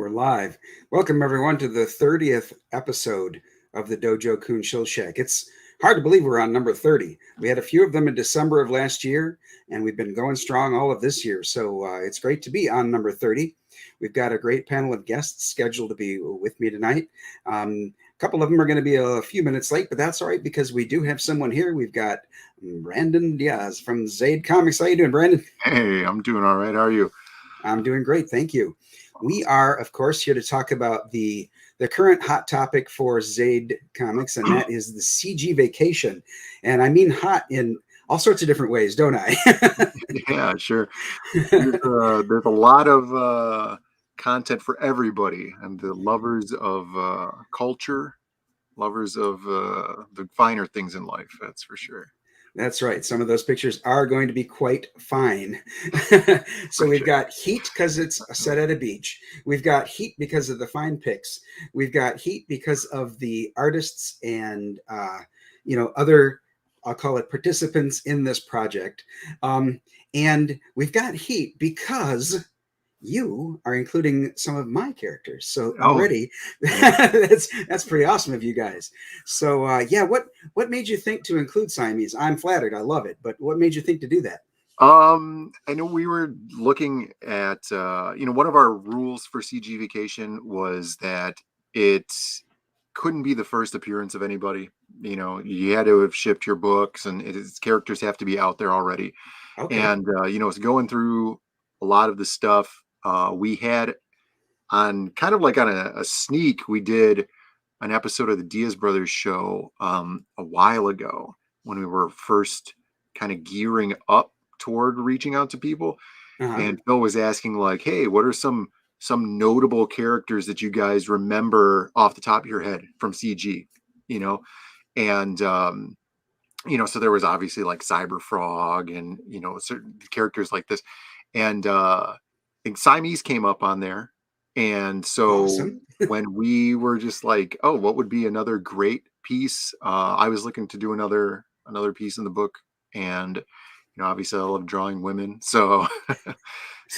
We're live. Welcome, everyone, to the 30th episode of the Dojo Kun Shill Shack. It's hard to believe we're on number 30. We had a few of them in December of last year, and we've been going strong all of this year. So it's great to be on number 30. We've got a great panel of guests scheduled to be with me tonight. A couple of them are going to be a few minutes late, but that's all right because we do have someone here. We've got Brandon Diaz from Zaid Comics. How you doing, Brandon? Hey, I'm doing all right. How are you? I'm doing great. Thank you. We are, of course, here to talk about the current hot topic for Zaid Comics, and that is the CG vacation. And I mean hot in all sorts of different ways, don't I? Yeah, sure. There's a lot of content for everybody, and the lovers of culture, lovers of the finer things in life. That's for sure. That's right. Some of those pictures are going to be quite fine. So For we've sure. got heat because it's set at a beach. We've got heat because of the fine pics. We've got heat because of the artists and other, I'll call it, participants in this project. And we've got heat because you are including some of my characters. So Oh, already that's pretty awesome of you guys. So what made you think to include Siamese? I'm flattered. I love it. But what made you think to do that? I know we were looking at one of our rules for CG Vacation was that it couldn't be the first appearance of anybody. You had to have shipped your books, and its characters have to be out there already. Okay. And it's going through a lot of the stuff we had on kind of like on a sneak. We did an episode of the Diaz brothers show a while ago when we were first kind of gearing up toward reaching out to people. Uh-huh. And Phil was asking like, hey, what are some notable characters that you guys remember off the top of your head from CG, and so there was obviously like Cyber Frog and certain characters like this, and I think Siamese came up on there. And so Awesome. when we were just like, oh, what would be another great piece, I was looking to do another piece in the book. And obviously I love drawing women, so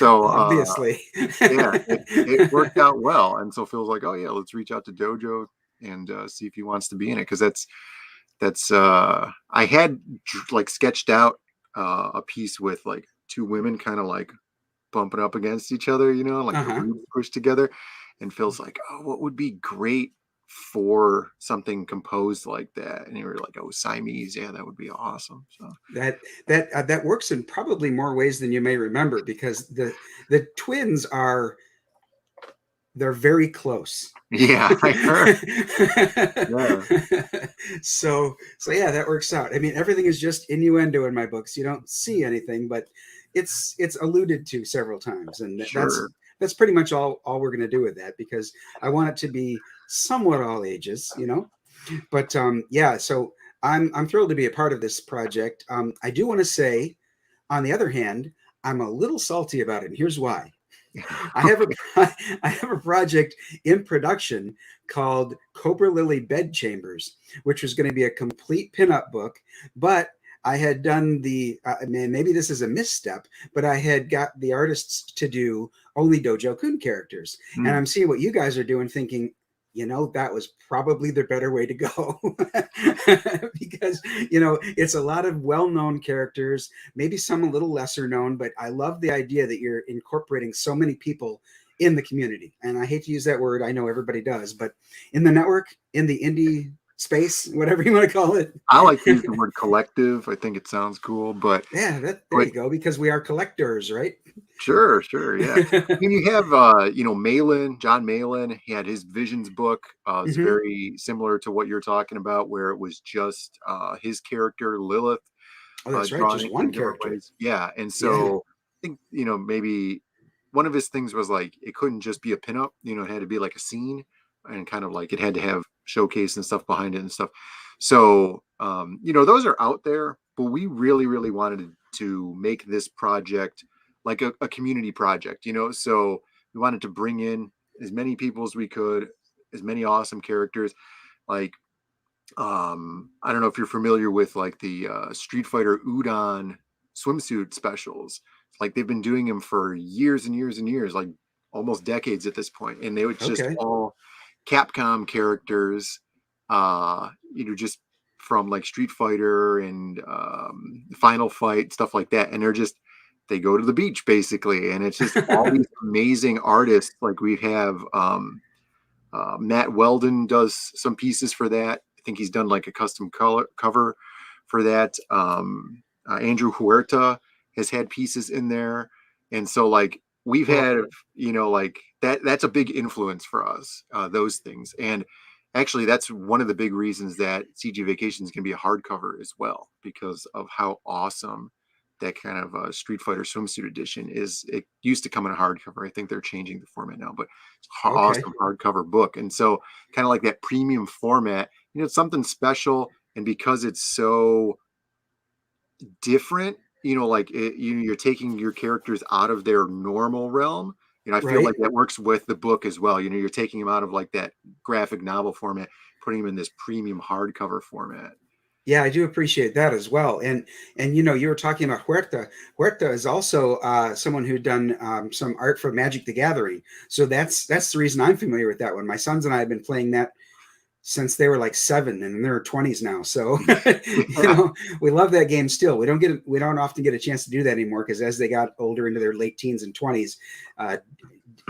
Obviously. yeah, it worked out well. And so Phil's like, oh yeah, let's reach out to Dojo and see if he wants to be in it, because that's I had like sketched out a piece with like two women kind of like bumping up against each other, like the Uh-huh. roots pushed together. And Phil's like, oh, what would be great for something composed like that? And you were like, oh, Siamese, yeah, that would be awesome. So That works in probably more ways than you may remember because the twins they're very close. yeah, I heard. Yeah, So yeah, that works out. I mean, everything is just innuendo in my books. You don't see anything, but it's alluded to several times, and sure. that's pretty much all we're going to do with that because I want it to be somewhat all ages. But yeah, so I'm thrilled to be a part of this project. I do want to say, on the other hand, I'm a little salty about it, and here's why. I have I have a project in production called Cobra Lily Bed Chambers, which was going to be a complete pinup book, but I had done maybe this is a misstep, but I had got the artists to do only Dojo Kun characters, and I'm seeing what you guys are doing, thinking, that was probably the better way to go because, it's a lot of well-known characters, maybe some a little lesser known, but I love the idea that you're incorporating so many people in the community. And I hate to use that word. I know everybody does, but in the network, in the indie space, whatever you want to call it. I like to use the word collective. I think it sounds cool, but Yeah, there you go, because we are collectors, right? sure, yeah. I mean, you have John Malin. He had his Visions book. It's Mm-hmm. very similar to what you're talking about, where it was just his character Lilith, Oh, that's right. drawn Just in one different character. ways. Yeah, and Yeah. so I think maybe one of his things was like it couldn't just be a pinup. It had to be like a scene, and kind of like it had to have showcase and stuff behind it and stuff. So those are out there, but we really, really wanted to make this project like a community project, so we wanted to bring in as many people as we could, as many awesome characters. Like I don't know if you're familiar with like the Street Fighter Udon swimsuit specials. Like they've been doing them for years and years and years, like almost decades at this point, and they were just Okay. all Capcom characters, just from like Street Fighter and Final Fight, stuff like that. And they go to the beach basically, and it's just all these amazing artists. Like we have Matt Weldon does some pieces for that. I think he's done like a custom cover for that. Andrew Huerta has had pieces in there, and so like we've had, like that's a big influence for us, those things. And actually that's one of the big reasons that CG Vacations can be a hardcover as well, because of how awesome that kind of Street Fighter swimsuit edition is. It used to come in a hardcover. I think they're changing the format now, but it's an awesome hardcover book. And so kind of like that premium format, it's something special. And because it's so different, you're taking your characters out of their normal realm. I feel like that works with the book as well. You're taking them out of like that graphic novel format, putting them in this premium hardcover format. Yeah, I do appreciate that as well. And you were talking about Huerta. Huerta is also someone who'd done some art for Magic the Gathering. So that's the reason I'm familiar with that one. My sons and I have been playing that since they were like 7 and they're 20s now. So we love that game still. We don't often get a chance to do that anymore, because as they got older into their late teens and 20s,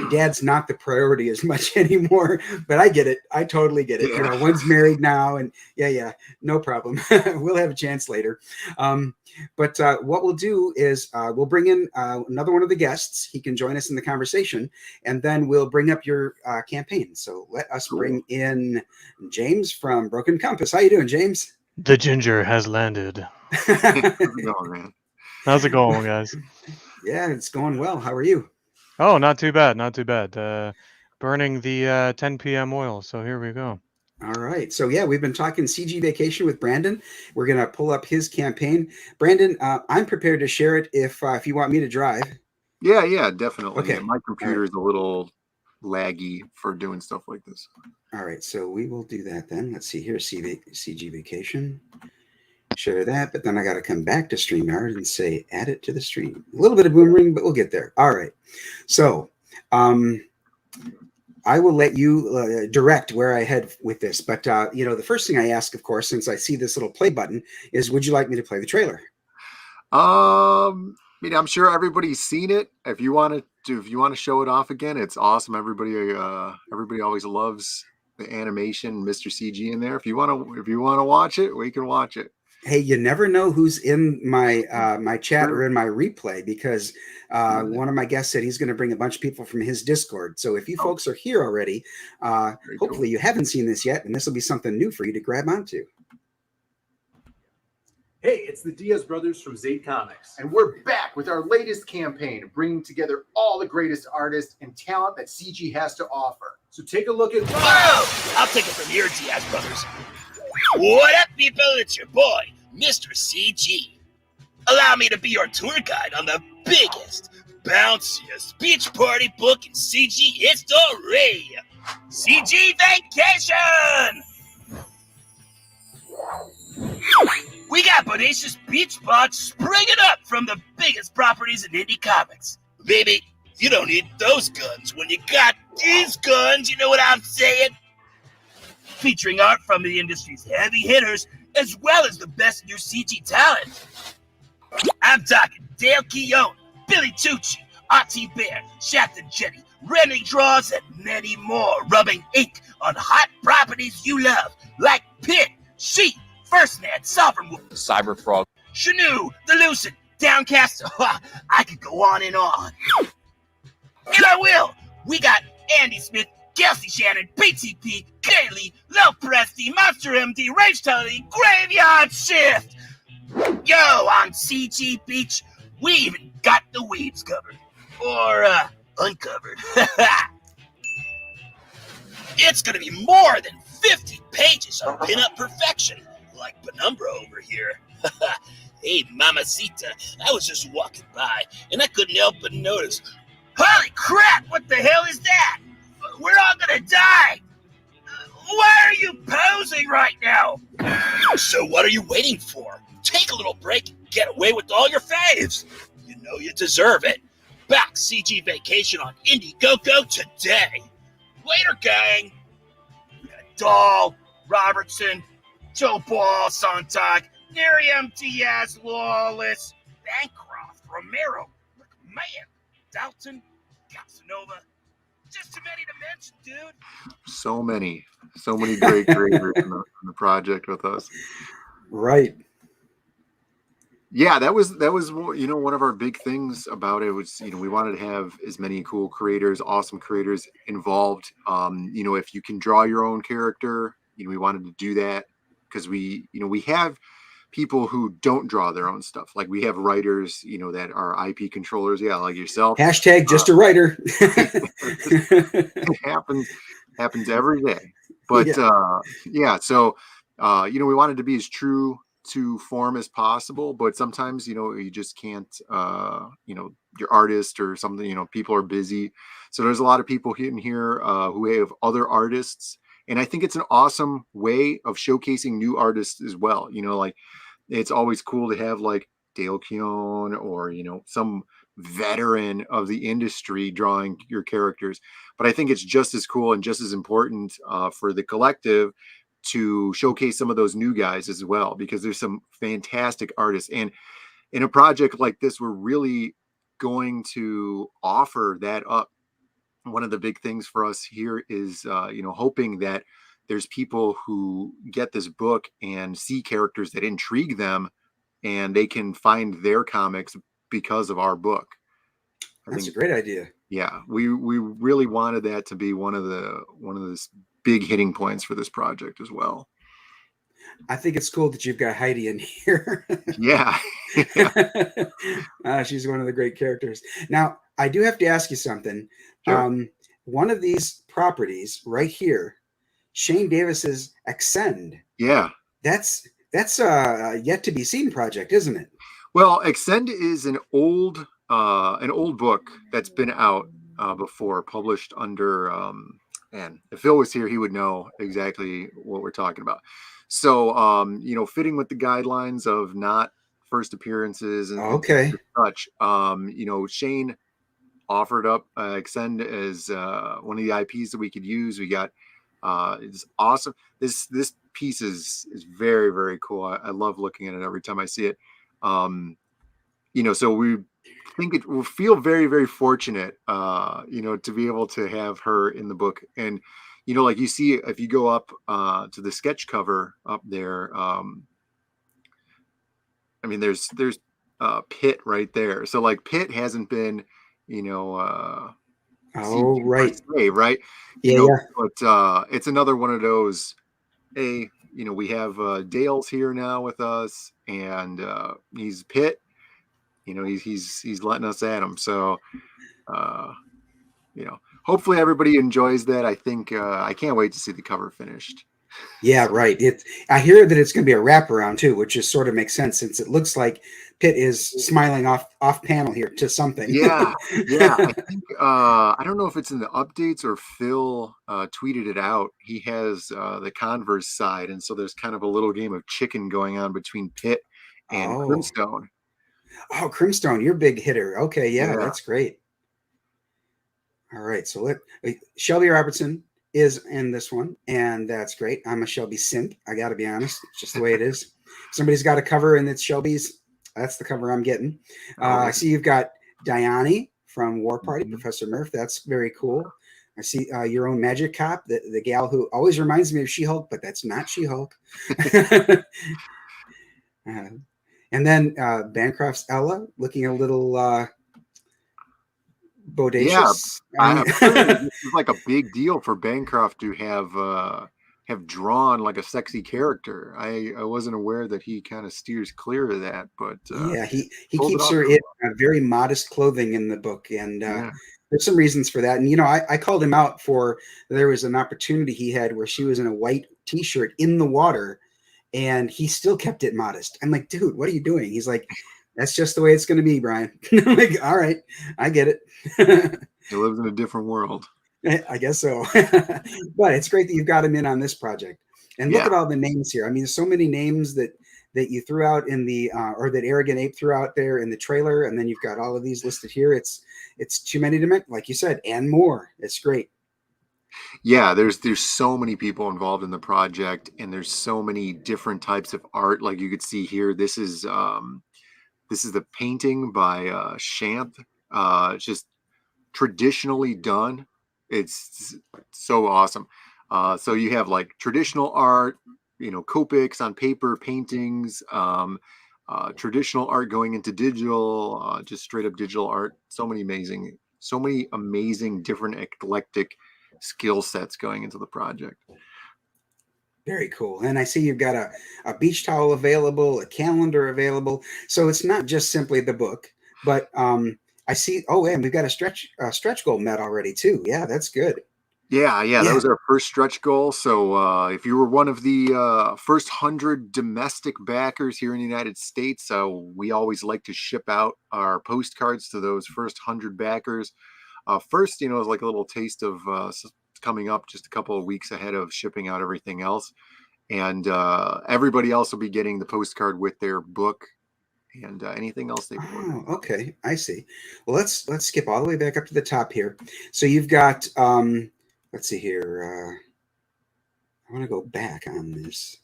dad's not the priority as much anymore. But I get it. I totally get it. One's married now, and no problem. We'll have a chance later. But what we'll do is we'll bring in another one of the guests. He can join us in the conversation, and then we'll bring up your campaign. So let us bring in James from Broken Compass. How you doing, James? The ginger has landed. How's it going, man? How's it going, guys? Yeah, it's going well. How are you? Oh, not too bad. Not too bad. Burning the 10 p.m. oil. So here we go. All right. So we've been talking CG Vacation with Brandon. We're going to pull up his campaign. Brandon, I'm prepared to share it if you want me to drive. Yeah, definitely. Okay. Yeah, my computer is a little laggy for doing stuff like this. All right. So we will do that then. Let's see here. CG Vacation. Share that, but then I got to come back to StreamYard and say add it to the stream. A little bit of boomerang, but we'll get there. All right. So I will let you direct where I head with this. But, the first thing I ask, of course, since I see this little play button, is would you like me to play the trailer? I'm sure everybody's seen it. If you want to show it off again, it's awesome. Everybody always loves the animation, Mr. CG in there. If you want to watch it, we can watch it. Hey, you never know who's in my my chat or in my replay, because one of my guests said he's going to bring a bunch of people from his Discord. So if you folks are here already, hopefully you haven't seen this yet, and this will be something new for you to grab onto. Hey, it's the Diaz brothers from Zaid Comics. And we're back with our latest campaign, bringing together all the greatest artists and talent that CG has to offer. So take a look at... Whoa! I'll take it from here, Diaz brothers. What up, people? It's your boy, Mr. CG. Allow me to be your tour guide on the biggest, bounciest beach party book in CG history. CG Vacation! We got bodacious beach spots springing up from the biggest properties in indie comics. Baby, you don't need those guns when you got these guns, you know what I'm saying? Featuring art from the industry's heavy hitters, as well as the best new CG talent. I'm talking Dale Keown, Billy Tucci, Ati Bear, Shafted Jetty, Rennie Draws, and many more, rubbing ink on hot properties you love, like Pit, Sheep, First Net, Sovereign Wolf, Cyber Frog, Shanu, The Lucid, Downcast. I could go on. And I will. We got Andy Smith, Kelsey Shannon, PTP, Kaylee, Low Presti, Monster MD, Rage Tully, Graveyard Shift. Yo, on CG Beach, we even got the weeds covered. Or, uncovered. It's gonna be more than 50 pages of pinup perfection, like Penumbra over here. Hey, Mamacita, I was just walking by, and I couldn't help but notice. Holy crap, what the hell is that? We're all gonna die! Why are you posing right now? So what are you waiting for? Take a little break and get away with all your faves. You know you deserve it. back CG Vacation on Indiegogo today. Later, gang. Dahl, Robertson, Joe Ball, Sontag, Miriam Diaz, Lawless, Bancroft, Romero, McMahon, Dalton, Casanova. Just too many to mention, dude. So many great creators in the project with us. Right. Yeah, that was one of our big things about it was we wanted to have as many cool creators, awesome creators involved. If you can draw your own character, we wanted to do that because we have people who don't draw their own stuff. Like we have writers, that are IP controllers, like yourself. Hashtag just a writer. It happens every day. But so we wanted to be as true to form as possible, but sometimes you just can't your artist or something, people are busy, so there's a lot of people in here who have other artists, and I think it's an awesome way of showcasing new artists as well. Like it's always cool to have like Dale Keown or some veteran of the industry drawing your characters, but I think it's just as cool and just as important for the collective to showcase some of those new guys as well, because there's some fantastic artists. And in a project like this, we're really going to offer that up. One of the big things for us here is, hoping that there's people who get this book and see characters that intrigue them and they can find their comics because of our book. That's a great idea. Yeah, we really wanted that to be one of the big hitting points for this project as well. I think it's cool that you've got Heidi in here. Yeah. She's one of the great characters. Now, I do have to ask you something. Sure. One of these properties right here, Shane Davis's Extend. Yeah. That's a yet to be seen project, isn't it? Well, Extend is an old book that's been out before, published under and if Phil was here, he would know exactly what we're talking about. So, fitting with the guidelines of not first appearances and such, Shane offered up Extend as one of the IPs that we could use. We got it's awesome. This piece is very, very cool. I love looking at it every time I see it. So we think it will feel very, very fortunate, to be able to have her in the book. And, like you see, if you go up to the sketch cover up there, there's Pitt right there. So like Pitt hasn't been, right. But it's another one of those, we have Dale's here now with us, and he's Pitt. He's letting us at him. So, hopefully everybody enjoys that. I think I can't wait to see the cover finished. Yeah, right. I hear that it's going to be a wraparound too, which just sort of makes sense since it looks like Pitt is smiling off panel here to something. Yeah. I think I don't know if it's in the updates or Phil tweeted it out. He has the Converse side, and so there's kind of a little game of chicken going on between Pitt and Crimstone. Oh, Crimstone, you're a big hitter. Okay, yeah, that's great. All right, so Shelby Robertson is in this one, and that's great. I'm a Shelby simp. I got to be honest. It's just the way it is. Somebody's got a cover, and it's Shelby's. That's the cover I'm getting. I see you've got Diane from War Party, Professor Murph. That's very cool. I see your own Magic Cop, the gal who always reminds me of She-Hulk, but that's not She-Hulk. And then Bancroft's Ella, looking a little bodacious. Yeah, this is like a big deal for Bancroft to have drawn like a sexy character. I wasn't aware that he kind of steers clear of that, but he keeps her in very modest clothing in the book, and there's some reasons for that. And I called him out there was an opportunity he had where she was in a white T-shirt in the water, and he still kept it modest. I'm like, dude, what are you doing? He's like, that's just the way it's going to be, Brian. I'm like, all right, I get it. He lives in a different world. I guess so. But it's great that you've got him in on this project. And look at all the names here. I mean, there's so many names that that you threw out in the or that Arrogant Ape threw out there in the trailer, and then you've got all of these listed here. It's too many to mention, like you said, and more. It's great. Yeah, there's so many people involved in the project, and there's so many different types of art. Like you could see here, this is the painting by Shanth. It's just traditionally done. It's so awesome. So you have like traditional art, Copics on paper, paintings, traditional art going into digital, just straight up digital art. So many amazing different eclectic skill sets going into the project. Very cool. And I see you've got a beach towel available, a calendar available. So it's not just simply the book, but I see. Oh, and we've got a stretch goal met already too. Yeah, that's good. Yeah, that was our first stretch goal. So if you were one of the first 100 domestic backers here in the United States, we always like to ship out our postcards to those first 100 backers. First, it was like a little taste of coming up just a couple of weeks ahead of shipping out everything else. And everybody else will be getting the postcard with their book and anything else they order. Oh, okay. I see. Well, let's skip all the way back up to the top here. So you've got, let's see here. I want to go back on this.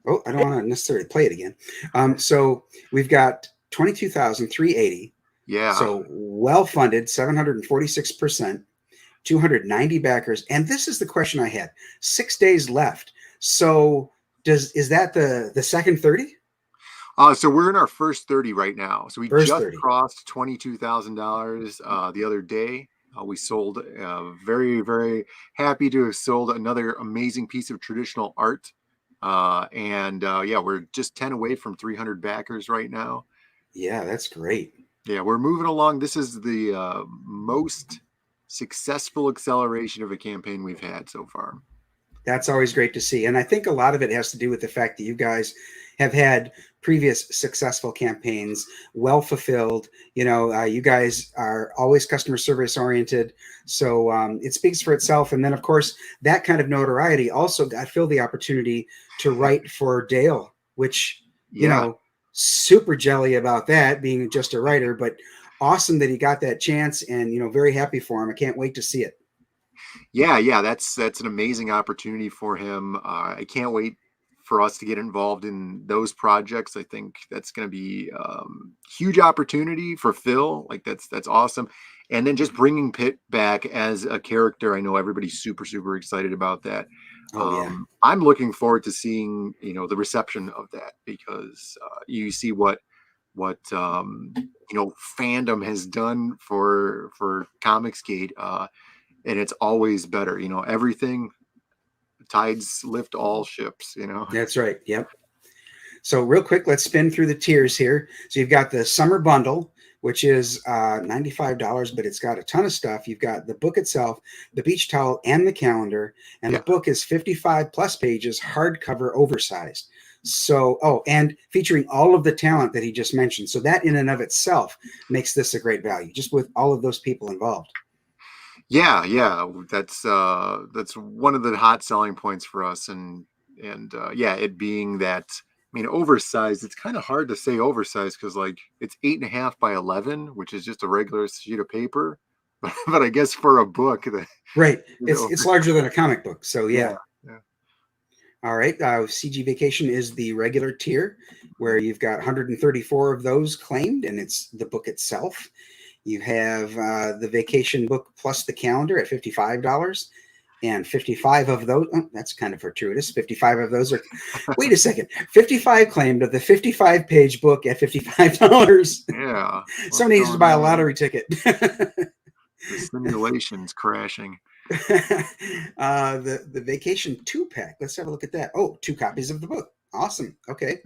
Oh, I don't want to necessarily play it again. So we've got 22,380. Yeah. So well-funded, 746%, 290 backers. And this is the question I had. 6 days left. So is that the second 30? So we're in our first 30 right now. So we First just 30. crossed $22,000 the other day. We sold, very, very happy to have sold another amazing piece of traditional art. We're just 10 away from 300 backers right now. Yeah, that's great. Yeah, we're moving along. This is the most successful acceleration of a campaign we've had so far. That's always great to see. And I think a lot of it has to do with the fact that you guys have had previous successful campaigns, well fulfilled. You guys are always customer service oriented. So it speaks for itself. And then, of course, that kind of notoriety also got Phil the opportunity to write for Dale, which, super jelly about that being just a writer, but awesome that he got that chance and, very happy for him. I can't wait to see it. Yeah, that's an amazing opportunity for him. I can't wait for us to get involved in those projects. I think that's going to be huge opportunity for Phil. Like that's awesome. And then just bringing Pitt back as a character. I know everybody's super, super excited about that. Oh, yeah. I'm looking forward to seeing, the reception of that, because you see what fandom has done for ComicsGate, and it's always better. Everything, tides lift all ships. That's right. Yep. So real quick, let's spin through the tiers here. So you've got the summer bundle, which is $95, but it's got a ton of stuff. You've got the book itself, the beach towel, and the calendar. And the book is 55 plus pages, hardcover, oversized. So, and featuring all of the talent that he just mentioned. So that in and of itself makes this a great value, just with all of those people involved. Yeah, that's one of the hot selling points for us, and it being that, oversized. It's kind of hard to say oversized because it's 8.5 by 11, which is just a regular sheet of paper, but I guess for a book, right, it's larger than a comic book. So yeah. All right, CG Vacation is the regular tier where you've got 134 of those claimed, and it's the book itself. You have the vacation book plus the calendar at $55, and 55 of those, that's kind of fortuitous. 55 of those are, wait a second, 55 claimed of the 55-page book at $55. Yeah. Somebody needs to buy a lottery ticket. The simulation's crashing. The vacation 2-pack. Let's have a look at that. Oh, 2 copies of the book. Awesome. Okay.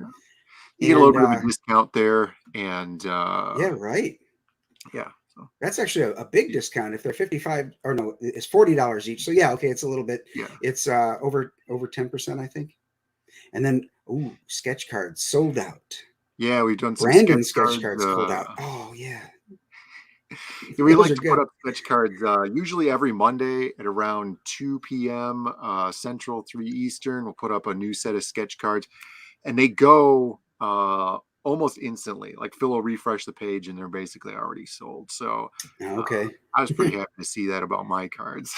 You get a little bit of a discount there, and yeah, right. Yeah, that's actually a big discount if they're 55, or no, it's $40 each. So yeah, okay, it's a little bit. Yeah, it's over 10%, I think. And then sketch cards sold out. Yeah, we've done some Brandon sketch cards sold out. Oh yeah. We like to put up sketch cards usually every Monday at around 2 p.m. Central, 3 Eastern. We'll put up a new set of sketch cards, and they go almost instantly. Like Phil will refresh the page and they're basically already sold. So Okay. I was pretty happy to see that about my cards.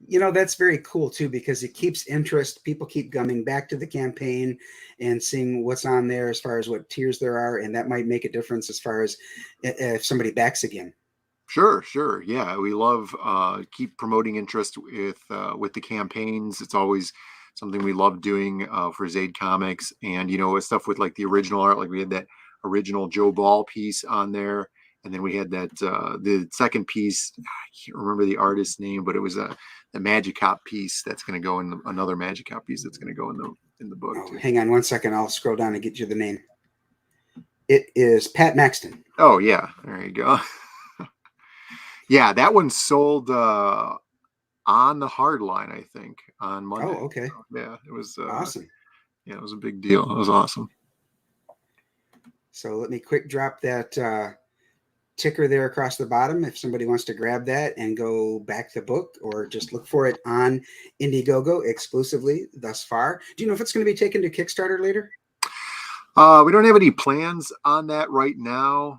You know, that's very cool too, because it keeps interest. People keep coming back to the campaign and seeing what's on there as far as what tiers there are, and that might make a difference as far as if somebody backs again. Sure. Yeah, we love keep promoting interest with the campaigns. It's always something we love doing for Zaid Comics, and with stuff with like the original art. Like we had that original Joe Ball piece on there, and then we had that the second piece. I can't remember the artist's name, but it was the Magic Cop piece that's going to go in another Magic Cop piece that's going to go in the book Oh, too. hang on one second. I'll scroll down and get you the name. It is Pat Maxton. Oh yeah, there you go. Yeah, that one sold on the hard line, I think, on Monday. Oh, okay. So, yeah, it was Awesome. Yeah, it was a big deal. It was awesome. So let me quick drop that ticker there across the bottom if somebody wants to grab that and go back the book, or just look for it on Indiegogo exclusively thus far. Do you know if it's going to be taken to Kickstarter later? We don't have any plans on that right now,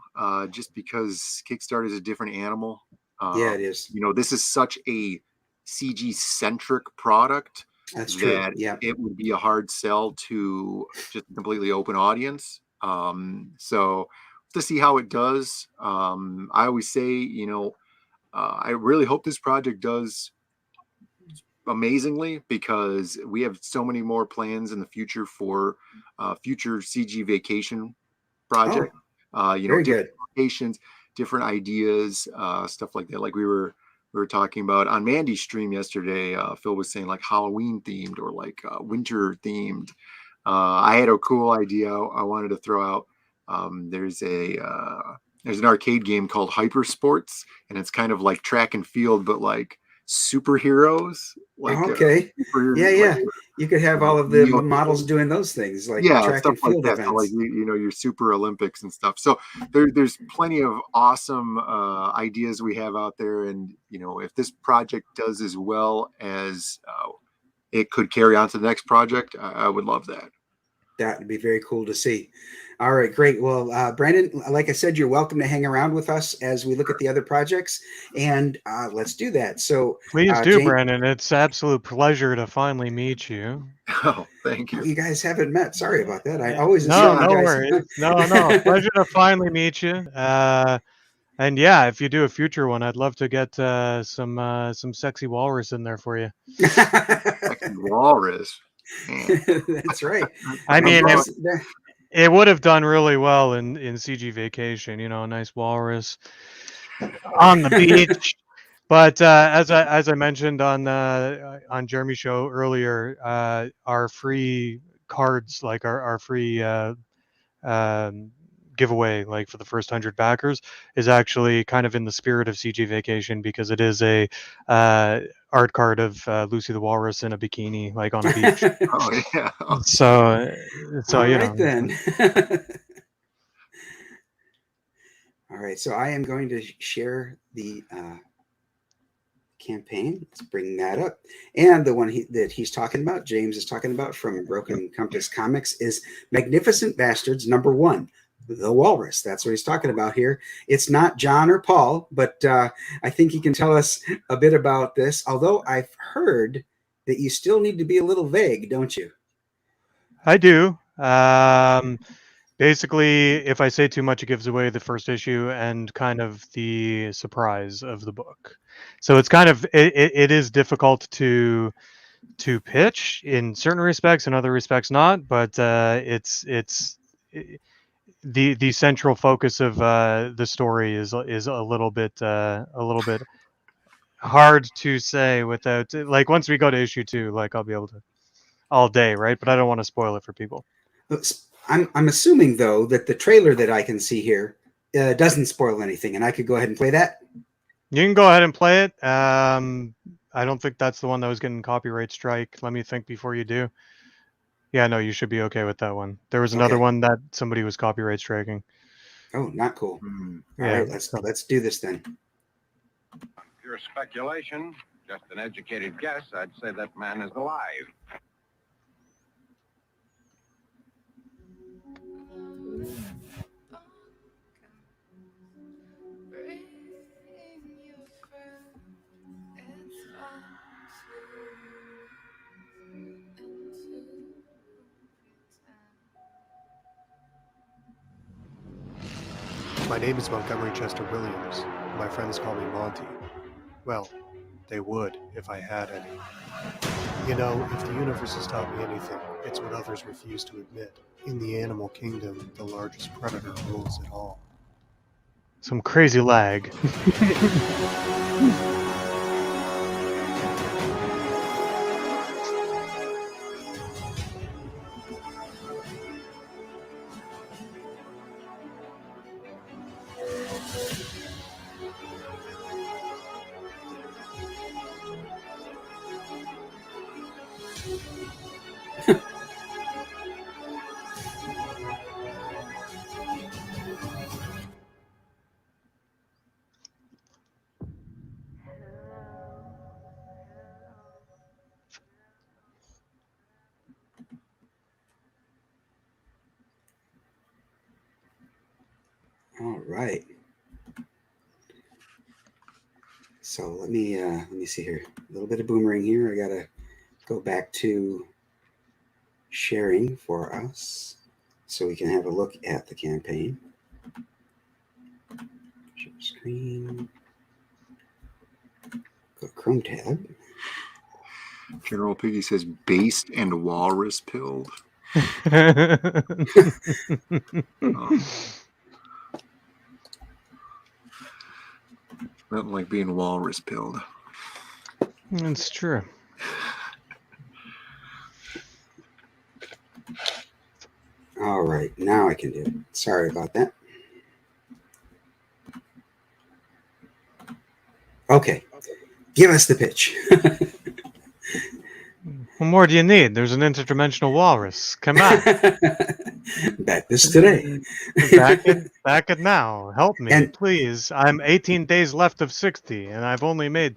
just because Kickstarter is a different animal. Yeah, it is. This is such a CG-centric product That's true. that Yeah. it would be a hard sell to just a completely open audience. So to see how it does. I always say, I really hope this project does amazingly, because we have so many more plans in the future for future CG vacation project. Very Different good. locations, different ideas, stuff like that. Like we were talking about on Mandy's stream yesterday. Phil was saying like Halloween themed or like winter themed. I had a cool idea I wanted to throw out. There's an arcade game called Hyper Sports, and it's kind of like track and field, but like superheroes. Like Okay. Yeah. You could have all of the models doing those things, like track stuff and field like that. So like events. your Super Olympics and stuff. So there's plenty of awesome ideas we have out there, and if this project does as well as it could carry on to the next project, I would love that. That would be very cool to see. All right, great. Well, Brandon, like I said, you're welcome to hang around with us as we look at the other projects, and let's do that. So Please do, Jane, Brandon. It's absolute pleasure to finally meet you. Oh, thank you. you guys haven't met. Sorry about that. I always No assume you guys. worries. No. Pleasure to finally meet you. And yeah, if you do a future one, I'd love to get some sexy walrus in there for you. Sexy walrus. Man. That's right. I mean, it would have done really well in CG Vacation. A nice walrus on the beach. But as I mentioned on Jeremy's show earlier, our free cards, like our free giveaway, like for the first 100 backers, is actually kind of in the spirit of CG Vacation, because it is a art card of Lucy the Walrus in a bikini, like on a beach. Oh yeah. So All right, then. All right, so I am going to share the campaign. Let's bring that up. And the one that he's talking about, James is talking about from Broken Compass Comics, is Magnificent Bastards #1, The Walrus. That's what he's talking about here. It's not John or Paul, but I think he can tell us a bit about this, although I've heard that you still need to be a little vague, don't you? I do. Basically, if I say too much, it gives away the first issue and kind of the surprise of the book. So it's kind of it is difficult to pitch in certain respects, in other respects not. But it's the central focus of the story is a little bit hard to say without, like, once we go to issue 2, like I'll be able to all day, right? But I don't want to spoil it for people. I'm assuming, though, that the trailer that I can see here doesn't spoil anything, and I could go ahead and play that. You can go ahead and play it. I don't think that's the one that was getting copyright strike. Let me think before you do. Yeah, no, you should be okay with that one. There was another one that somebody was copyright striking. Oh, not cool. All Yeah, right, let's do this then. Pure speculation, just an educated guess, I'd say that man is alive. My name is Montgomery Chester Williams. My friends call me Monty. Well, they would if I had any. You know, if the universe has taught me anything, it's what others refuse to admit. In the animal kingdom, the largest predator rules it all. Some crazy lag. All right. So let me see here. A little bit of boomerang here. I gotta go back to sharing for us so we can have a look at the campaign. Share screen. Go Chrome tab. General Piggy says based and walrus pilled. Nothing like being walrus pilled. It's true. All right, now I can do it. Sorry about that. Okay, give us the pitch. What more do you need? There's an interdimensional walrus. Come on. Back this today. Back it now. Help me, And- please. I'm 18 days left of 60, and I've only made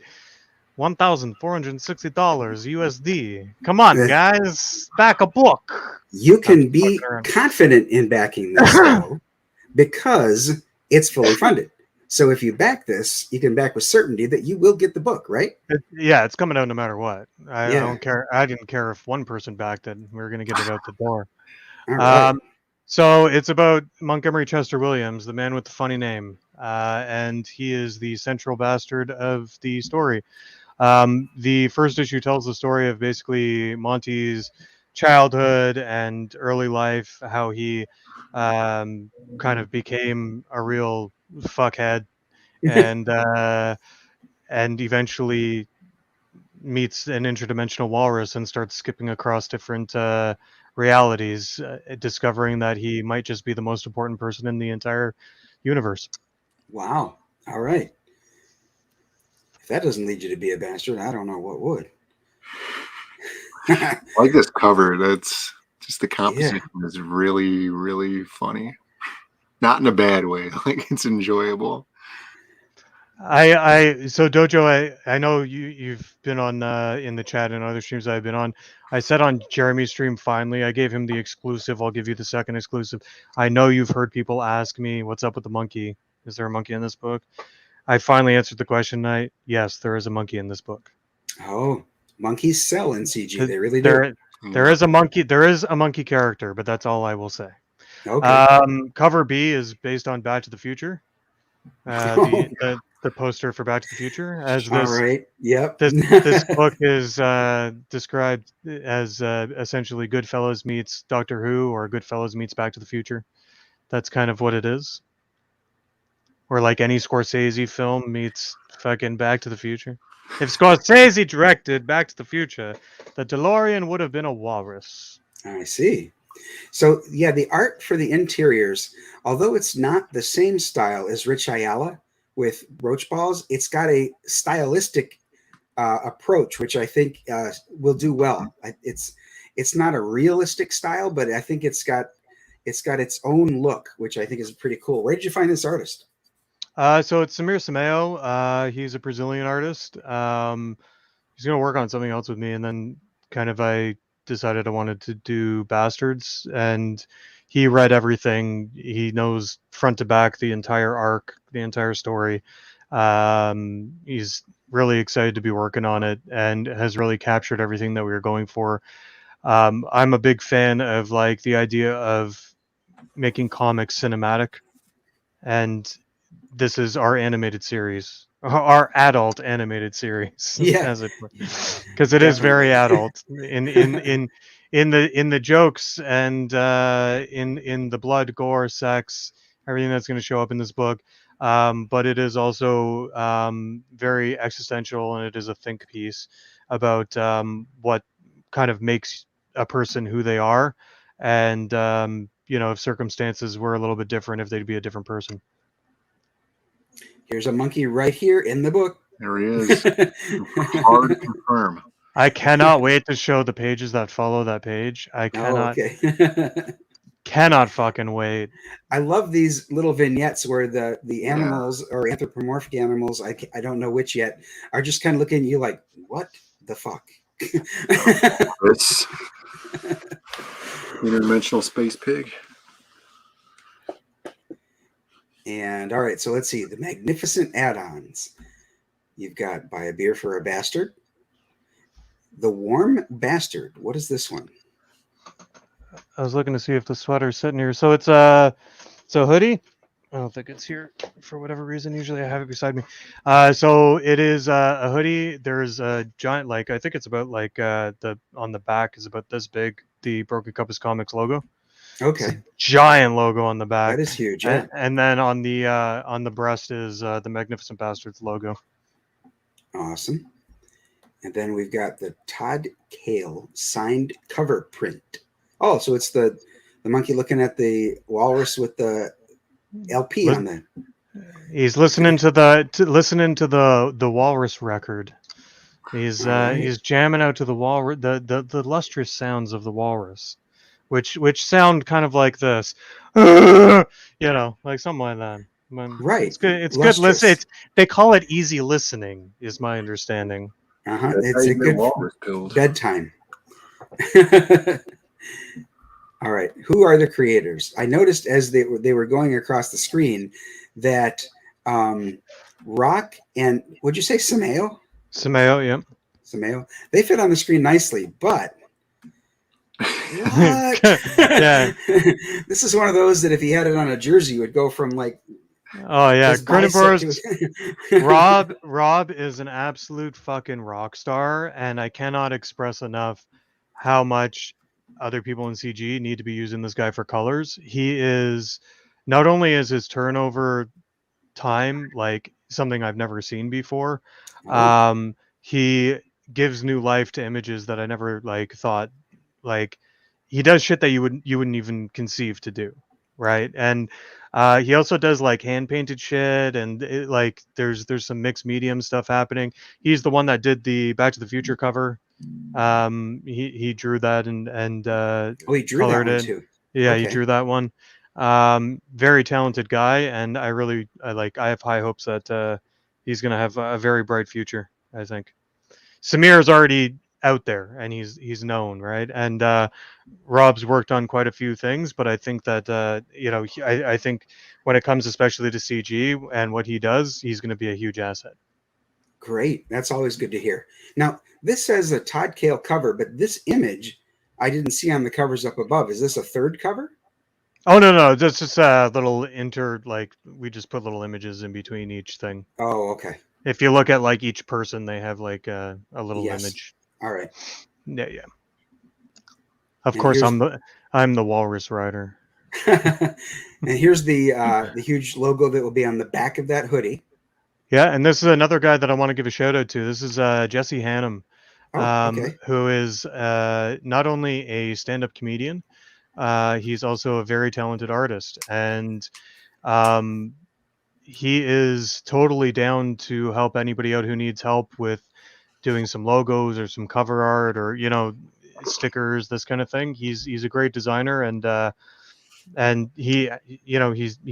$1,460 USD. Come on, guys. Back a book. You can be confident in backing this, though, because it's fully funded. So if you back this, you can back with certainty that you will get the book, right? Yeah, it's coming out no matter what. I Yeah. don't care. I didn't care if one person backed it. We were going to get it out the door. All right. So it's about Montgomery Chester Williams, the man with the funny name, and he is the central bastard of the story. The first issue tells the story of basically Monty's childhood and early life, how he kind of became a real fuckhead, and eventually meets an interdimensional walrus and starts skipping across different realities, discovering that he might just be the most important person in the entire universe. Wow. All right. If that doesn't lead you to be a bastard, I don't know what would. I like this cover. That's just the composition is really, really funny. Not in a bad way. Like it's enjoyable. So Dojo, I know you've been on in the chat and other streams I've been on. I said on Jeremy's stream, finally, I gave him the exclusive. I'll give you the second exclusive. I know you've heard people ask me, what's up with the monkey? Is there a monkey in this book? I finally answered the question tonight. Yes, there is a monkey in this book. Oh, monkeys sell in CG. They really do. There is a monkey. There is a monkey character, but that's all I will say. Okay. Cover B is based on Back to the Future. The poster for Back to the Future. As this, all right. Yep. this book is described as essentially Goodfellas meets Doctor Who, or Goodfellas meets Back to the Future. That's kind of what it is. Or like any Scorsese film meets fucking Back to the Future. If Scorsese directed Back to the Future, the DeLorean would have been a walrus. I see. So yeah, the art for the interiors, although it's not the same style as Rich Ayala with Roach Balls, it's got a stylistic approach, which I think will do well. It's not a realistic style, but I think it's got its own look, which I think is pretty cool. Where did you find this artist? So it's Samir Sameo. He's a Brazilian artist. He's going to work on something else with me, and then kind of I decided I wanted to do Bastards, and he read everything. He knows front to back the entire arc, the entire story. He's really excited to be working on it and has really captured everything that we were going for. I'm a big fan of like the idea of making comics cinematic and this is our animated series, our adult animated series, Yeah. as it were, because it is very Definitely. adult in the jokes and in the blood, gore, sex, everything that's going to show up in this book. But it is also very existential, and it is a think piece about what kind of makes a person who they are, and if circumstances were a little bit different, if they'd be a different person. Here's a monkey right here in the book. There he is. Hard confirm. I cannot wait to show the pages that follow that page. I Oh, cannot okay. cannot fucking wait. I love these little vignettes where the Yeah. animals or anthropomorphic animals, I don't know which yet, are just kind of looking at you like, what the fuck? It's interdimensional space pig. And all right, so let's see the magnificent add-ons. You've got Buy a Beer for a Bastard, The Warm Bastard. What is this one? I was looking to see if the sweater's sitting here. So it's a hoodie. I don't think it's here for whatever reason. Usually I have it beside me. So it is a hoodie. There's a giant, like, I think it's about like on the back is about this big, the Broken Compass Comics logo. Okay, Giant logo on the back. that is huge. Yeah. And then on the breast is the Magnificent Bastards logo. Awesome. And then we've got the Todd Cale signed cover print. Oh, so it's the monkey looking at the walrus with the LP on the. He's listening to the walrus record. He's Alright. he's jamming out to the walrus, the lustrous sounds of the walrus, which sound kind of like this, like something like that. Right. It's good. It's Lustrous. good. Listen, they call it easy listening, is my understanding. Uh-huh. That's how It's a you get good walrus pills. bedtime. All right. Who are the creators? I noticed as they were going across the screen that Rock and would you say Sameo? Sameo, yeah. Sameo. They fit on the screen nicely, but what? Yeah. This is one of those that if he had it on a jersey would go from like Oh yeah, his bicep Cronenberg's to- Rob is an absolute fucking rock star, and I cannot express enough how much other people in CG need to be using this guy for colors. He is not only is his turnover time like something I've never seen before, he gives new life to images that I never thought. Like he does shit that you wouldn't even conceive to do, right? And he also does like hand painted shit, and there's some mixed medium stuff happening. He's the one that did the Back to the Future cover. He drew that and he drew that colored one it. too. Yeah, Okay. he drew that one. Very talented guy, and I have high hopes that he's gonna have a very bright future. I think Samir is already out there and he's known, right? And Rob's worked on quite a few things, but I think that I think when it comes especially to CG and what he does, he's going to be a huge asset. Great. That's always good to hear. Now, this says a Todd Cale cover, but this image I didn't see on the covers up above. Is this a third cover? Oh no, that's just a little we just put little images in between each thing. Oh, okay. If you look at like each person, they have like a little image. All right. Yeah. Of And course, I'm the walrus rider. And here's the huge logo that will be on the back of that hoodie. Yeah, and this is another guy that I want to give a shout out to. This is Jesse Hannum, Okay. who is not only a stand-up comedian, he's also a very talented artist, and he is totally down to help anybody out who needs help with doing some logos or some cover art or stickers, this kind of thing. He's a great designer, and he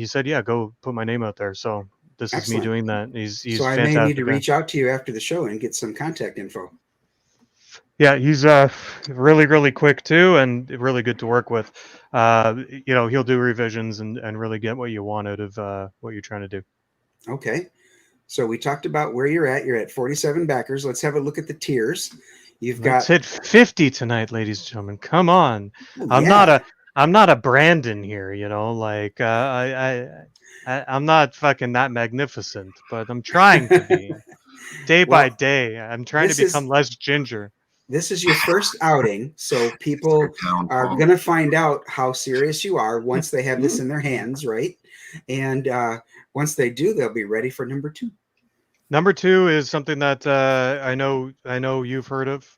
said, yeah, go put my name out there. So this Excellent. is me doing that. He's So I fantastic. may need to reach out to you after the show and get some contact info. Yeah, he's really, really quick too, and really good to work with. He'll do revisions and really get what you want out of what you're trying to do. Okay. So we talked about where you're at. You're at 47 backers. Let's have a look at the tiers. Let's hit 50 tonight, ladies and gentlemen. Come on. Ooh, I'm yeah. not I'm not a Brandon here, like I'm not fucking that magnificent, but I'm trying to be. Day by Well, day, I'm trying to this become is less ginger. this is your first outing, so people are Downfall. gonna find out how serious you are once they have this in their hands, right? And once they do, they'll be ready for number 2. Number 2 is something that I know you've heard of.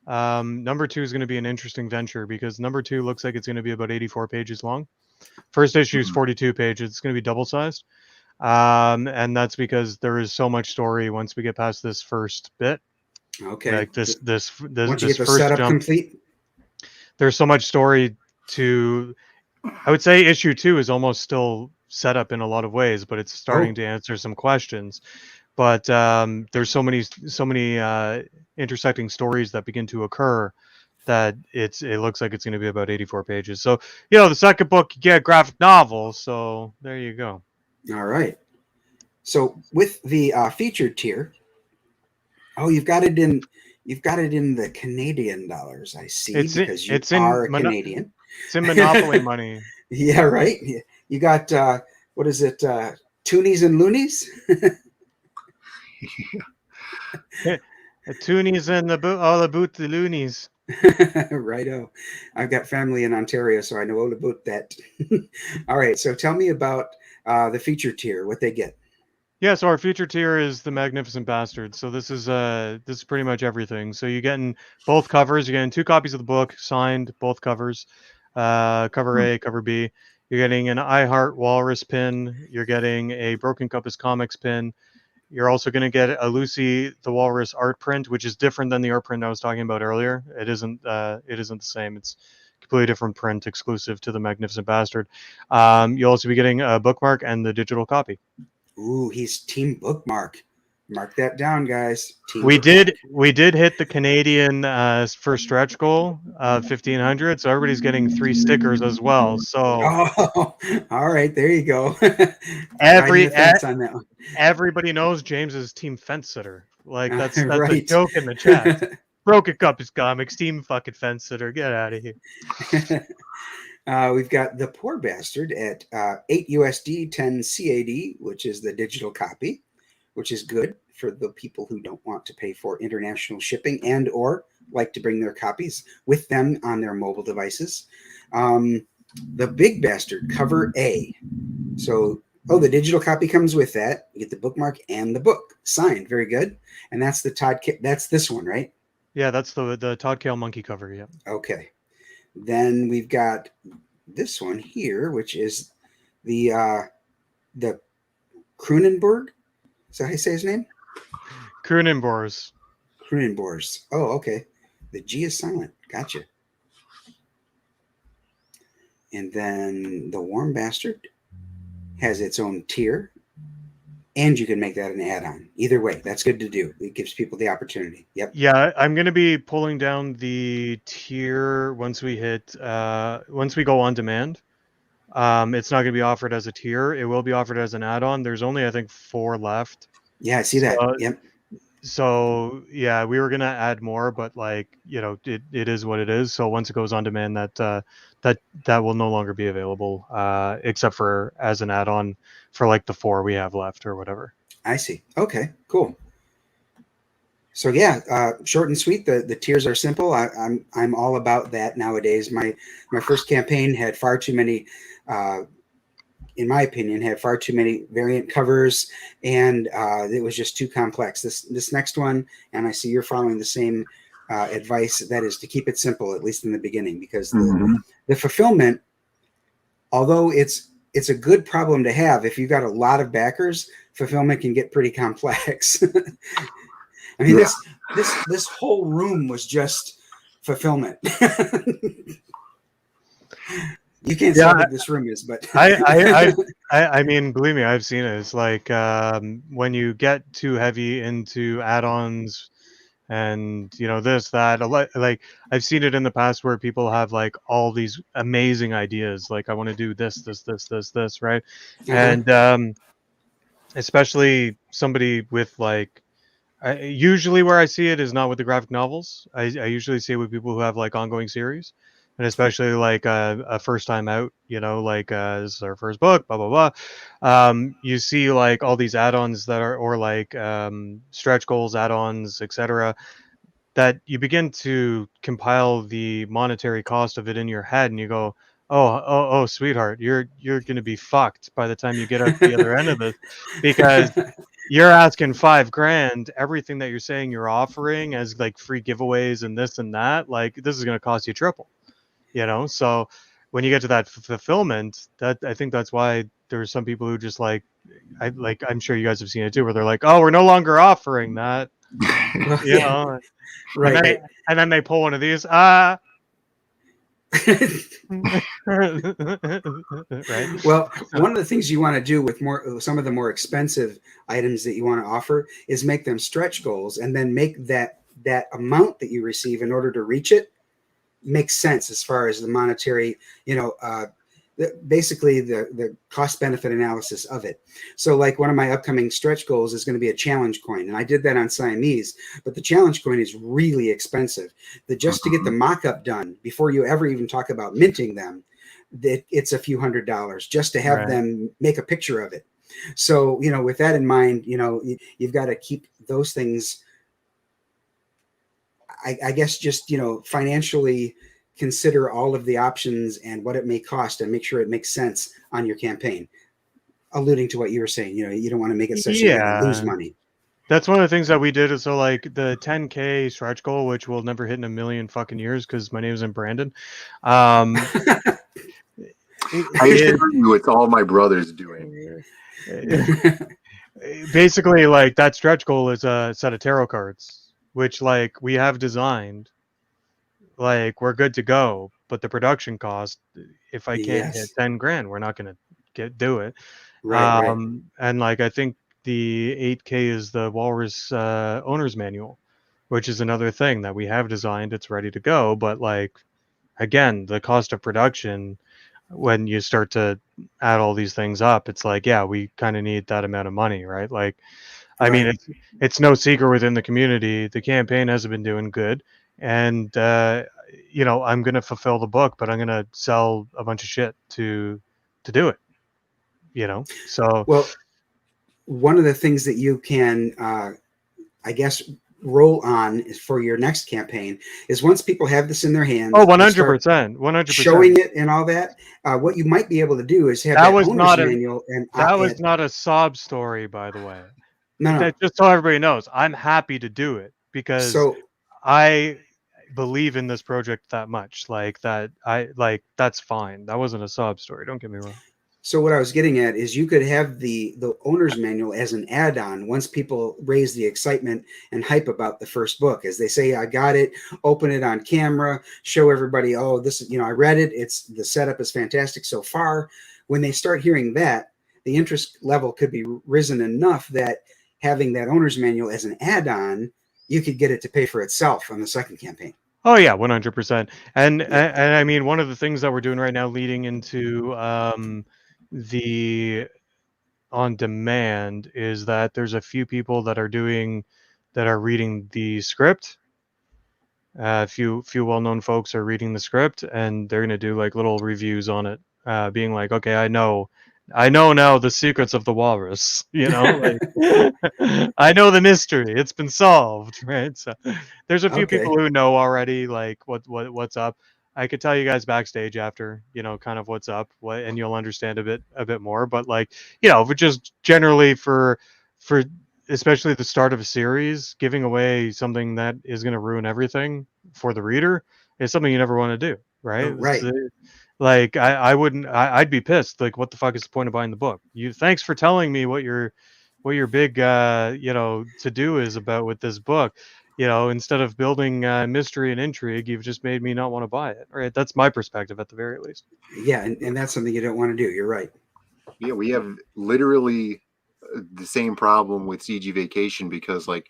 Number 2 is going to be an interesting venture because number 2 looks like it's going to be about 84 pages long. First issue is 42 pages. It's going to be double sized. And that's because there is so much story once we get past this first bit. Okay. Like this Once you get the first setup jump, complete. there's so much story to. I would say issue 2 is almost still set up in a lot of ways, but it's starting to answer some questions. But there's so many intersecting stories that begin to occur that it looks like it's going to be about 84 pages. So the second book you get graphic novel. So there you go. All right. So with the featured tier, you've got it in the Canadian dollars. I see, because you are a Canadian. It's in Monopoly money. Yeah, right. You got what is it? Toonies and loonies. The toonies and all about the loonies. Righto. I've got family in Ontario, so I know all about that. All right. So tell me about the feature tier, what they get. Yeah, so our feature tier is the Magnificent Bastard. So this is pretty much everything. So you're getting both covers. You're getting 2 copies of the book, signed, both covers, cover A, cover B. You're getting an I Heart Walrus pin. You're getting a Broken Compass Comics pin. You're also going to get a Lucy the Walrus art print, which is different than the art print I was talking about earlier. It isn't the same. It's completely different print exclusive to the Magnificent Bastard. You'll also be getting a bookmark and the digital copy. Ooh, he's Team Bookmark. Mark that down, guys. We did hit the Canadian first stretch goal of 1,500, so everybody's getting 3 stickers as well. So all right, there you go. Everybody knows James is Team Fence Sitter. Like that's right. a joke in the chat. Broken Compass Comics, Team fucking Fence Sitter. Get out of here. We've got The Poor Bastard at 8 USD, 10 CAD, which is the digital copy, which is good for the people who don't want to pay for international shipping and or like to bring their copies with them on their mobile devices. The Big Bastard, cover A. So, the digital copy comes with that. You get the bookmark and the book signed. Very good. And that's that's this one, right? Yeah, that's the Todd Kale monkey cover. Yeah. Okay. Then we've got this one here, which is the Cronenberg. Is that how you say his name? Cronenbors. Oh, okay. The G is silent. Gotcha. And then the Warm Bastard has its own tier, and you can make that an add-on. Either way, that's good to do. It gives people the opportunity. Yep. Yeah, I'm going to be pulling down the tier once we go on demand. It's not going to be offered as a tier. It will be offered as an add-on. There's only, I think, 4 left. Yeah, I see that. Yep. So yeah, we were gonna add more, but it is what it is. So once it goes on demand, that will no longer be available, except for as an add-on for like the 4 we have left or whatever. I see. Okay, cool. So yeah, short and sweet. The tiers are simple. I'm all about that nowadays. My first campaign had far too many. In my opinion, had far too many variant covers, and it was just too complex. This next one, and I see you're following the same advice, that is to keep it simple, at least in the beginning, because the fulfillment, although it's a good problem to have, if you've got a lot of backers, fulfillment can get pretty complex. I mean, this whole room was just fulfillment. You can't see how big this room is, but I mean, believe me, I've seen it. It's like when you get too heavy into add-ons and this, that, like I've seen it in the past where people have like all these amazing ideas. Like I want to do this, right? And especially somebody with like, usually where I see it is not with the graphic novels. I usually see it with people who have like ongoing series. and especially like a first time out, you know, like this is our first book, blah blah blah. You see like all these add-ons that are, or like stretch goals, add-ons, etc., that you begin to compile the monetary cost of it in your head, and you go, oh, sweetheart, you're going to be fucked by the time you get out to the other end of this, because you're asking $5,000. Everything that you're saying you're offering as like free giveaways and this and that, like this is going to cost you triple, you know. So when you get to that fulfillment, that I think that's why there's some people who just like, I'm sure you guys have seen it too, where they're like, oh, we're no longer offering that, Well, you yeah, know. right. And then they pull one of these. Right. Well, one of the things you want to do with some of the more expensive items that you want to offer is make them stretch goals, and then make that amount that you receive in order to reach it make sense as far as the monetary, basically the cost benefit analysis of it. So like one of my upcoming stretch goals is going to be a challenge coin, and I did that on Siamese, but the challenge coin is really expensive. Just to get the mock-up done before you ever even talk about minting them, it's a few $100s just to have them make a picture of it. So, with that in mind, you've got to keep those things, I guess, just, financially consider all of the options and what it may cost, and make sure it makes sense on your campaign. Alluding to what you were saying, you don't want to make it such that you're going to lose money. That's one of the things that we did. Is so like the 10K stretch goal, which we'll never hit in a million fucking years because my name isn't Brandon. I assure you, it's all my brothers doing. Basically, like that stretch goal is a set of tarot cards, which like we have designed. Like we're good to go, but the production cost, if I can't hit $10,000, we're not gonna do it. Right. And like I think the 8K is the Walrus owner's manual, which is another thing that we have designed. It's ready to go, but like again, the cost of production, when you start to add all these things up, it's like, yeah, we kind of need that amount of money, right? Like, I mean, it's no secret within the community, the campaign hasn't been doing good, and I'm gonna fulfill the book, but I'm gonna sell a bunch of shit to do it, So well, one of the things that you can, I guess, roll on for your next campaign is once people have this in their hands. 100%, showing it and all that. What you might be able to do is have that owner's manual. That was not a sob story, by the way. No. Just so everybody knows, I'm happy to do it because I believe in this project that much. Like that, that's fine. That wasn't a sob story. Don't get me wrong. So what I was getting at is you could have the owner's manual as an add-on once people raise the excitement and hype about the first book. As they say, I got it, open it on camera, show everybody, oh, this is, I read it. The setup is fantastic so far. When they start hearing that, the interest level could be risen enough that having that owner's manual as an add-on, you could get it to pay for itself on the second campaign. Oh yeah, 100%. And I mean, one of the things that we're doing right now leading into the on demand is that there's a few people that are reading the script. A few well-known folks are reading the script, and they're going to do like little reviews on it, being like, okay, I know now the secrets of the walrus, like, I know the mystery, it's been solved, right? So there's a few people who know already, like what's up. I could tell you guys backstage after, kind of what's up, and you'll understand a bit more. But like, but just generally for especially the start of a series, giving away something that is going to ruin everything for the reader is something you never want to do, right? Right. Like I'd be pissed. Like, what the fuck is the point of buying the book? Thanks for telling me what your big to do is about with this book. Instead of building mystery and intrigue, you've just made me not want to buy it. Right? That's my perspective at the very least. Yeah, and that's something you don't want to do. You're right. Yeah, we have literally the same problem with CG Vacation, because like